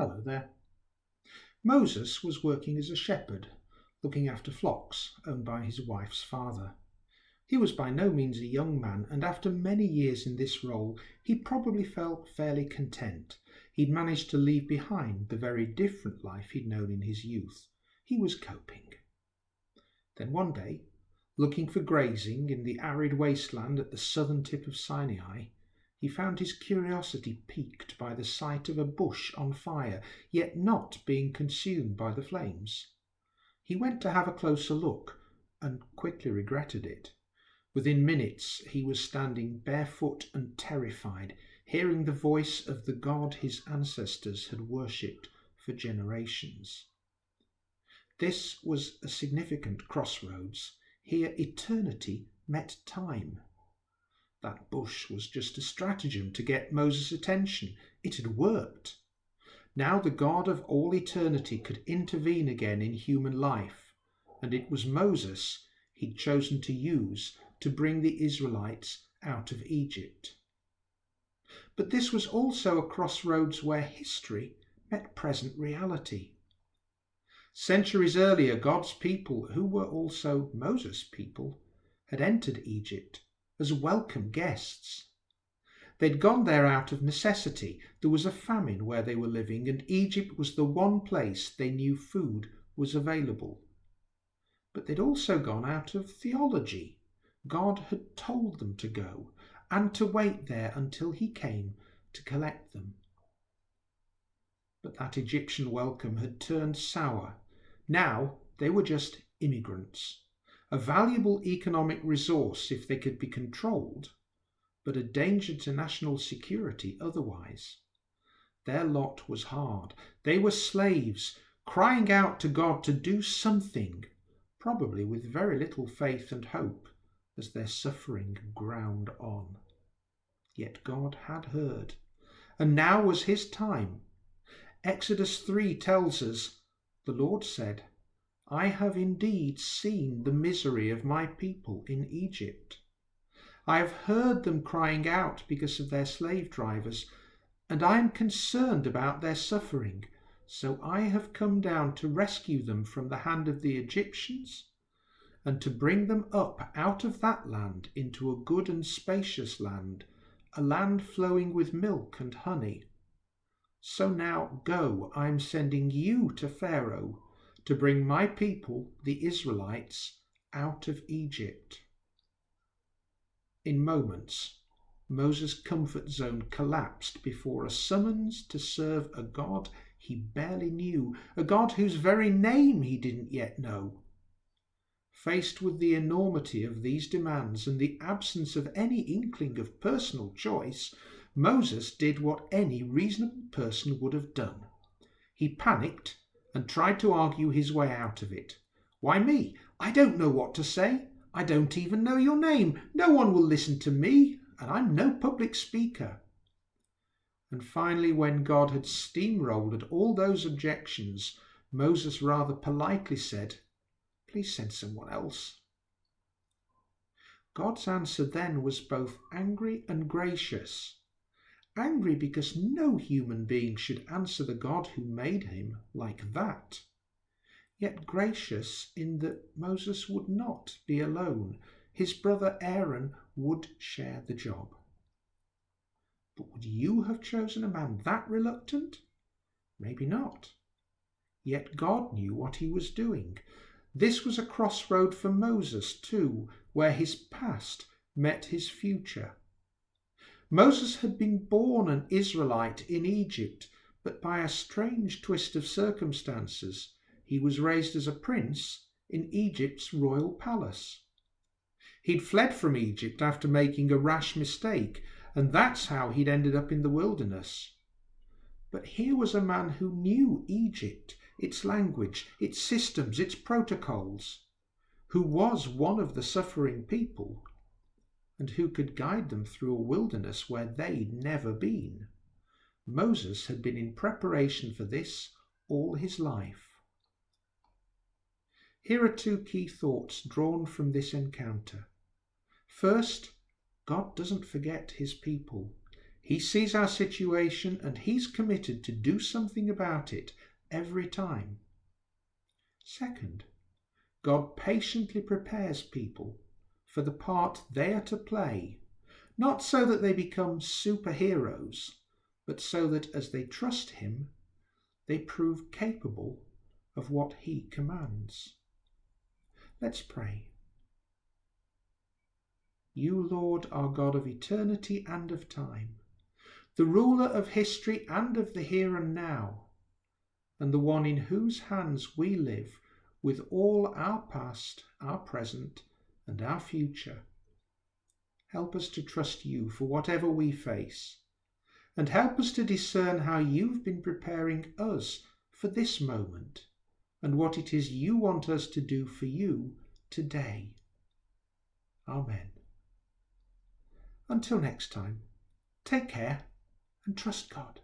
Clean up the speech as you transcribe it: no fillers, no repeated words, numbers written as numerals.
Hello there. Moses was working as a shepherd, looking after flocks owned by his wife's father. He was by no means a young man, and after many years in this role, he probably felt fairly content. He'd managed to leave behind the very different life he'd known in his youth. He was coping. Then one day, looking for grazing in the arid wasteland at the southern tip of Sinai, he found his curiosity piqued by the sight of a bush on fire, yet not being consumed by the flames. He went to have a closer look, and quickly regretted it. Within minutes he was standing barefoot and terrified, hearing the voice of the God his ancestors had worshipped for generations. This was a significant crossroads. Here eternity met time. That bush was just a stratagem to get Moses' attention. It had worked. Now the God of all eternity could intervene again in human life, and it was Moses he'd chosen to use to bring the Israelites out of Egypt. But this was also a crossroads where history met present reality. Centuries earlier, God's people, who were also Moses' people, had entered Egypt as welcome guests. They'd gone there out of necessity. There was a famine where they were living, and Egypt was the one place they knew food was available. But they'd also gone out of theology. God had told them to go, and to wait there until he came to collect them. But that Egyptian welcome had turned sour. Now they were just immigrants. A valuable economic resource if they could be controlled, but a danger to national security otherwise. Their lot was hard. They were slaves, crying out to God to do something, probably with very little faith and hope, as their suffering ground on. Yet God had heard, and now was his time. Exodus 3 tells us, the Lord said, I have indeed seen the misery of my people in Egypt. I have heard them crying out because of their slave drivers, and I am concerned about their suffering. So I have come down to rescue them from the hand of the Egyptians, and to bring them up out of that land into a good and spacious land, a land flowing with milk and honey. So now go, I am sending you to Pharaoh, to bring my people, the Israelites, out of Egypt. In moments, Moses' comfort zone collapsed before a summons to serve a God he barely knew, a God whose very name he didn't yet know. Faced with the enormity of these demands and the absence of any inkling of personal choice, Moses did what any reasonable person would have done. He panicked and tried to argue his way out of it. Why me? I don't know what to say. I don't even know your name. No one will listen to me, and I'm no public speaker. And finally, when God had steamrolled at all those objections, Moses rather politely said, Please send someone else. God's answer then was both angry and gracious. Angry because no human being should answer the God who made him like that. Yet gracious in that Moses would not be alone. His brother Aaron would share the job. But would you have chosen a man that reluctant? Maybe not. Yet God knew what he was doing. This was a crossroad for Moses too, where his past met his future. Moses had been born an Israelite in Egypt, but by a strange twist of circumstances, he was raised as a prince in Egypt's royal palace. He'd fled from Egypt after making a rash mistake, and that's how he'd ended up in the wilderness. But here was a man who knew Egypt, its language, its systems, its protocols, who was one of the suffering people, and who could guide them through a wilderness where they'd never been. Moses had been in preparation for this all his life. Here are two key thoughts drawn from this encounter. First, God doesn't forget his people. He sees our situation and he's committed to do something about it every time. Second, God patiently prepares people for the part they are to play, not so that they become superheroes, but so that as they trust him, they prove capable of what he commands. Let's pray. You, Lord, are God of eternity and of time, the ruler of history and of the here and now, and the one in whose hands we live with all our past, our present, and our future. Help us to trust you for whatever we face, and help us to discern how you've been preparing us for this moment and what it is you want us to do for you today. Amen. Until next time, take care and trust God.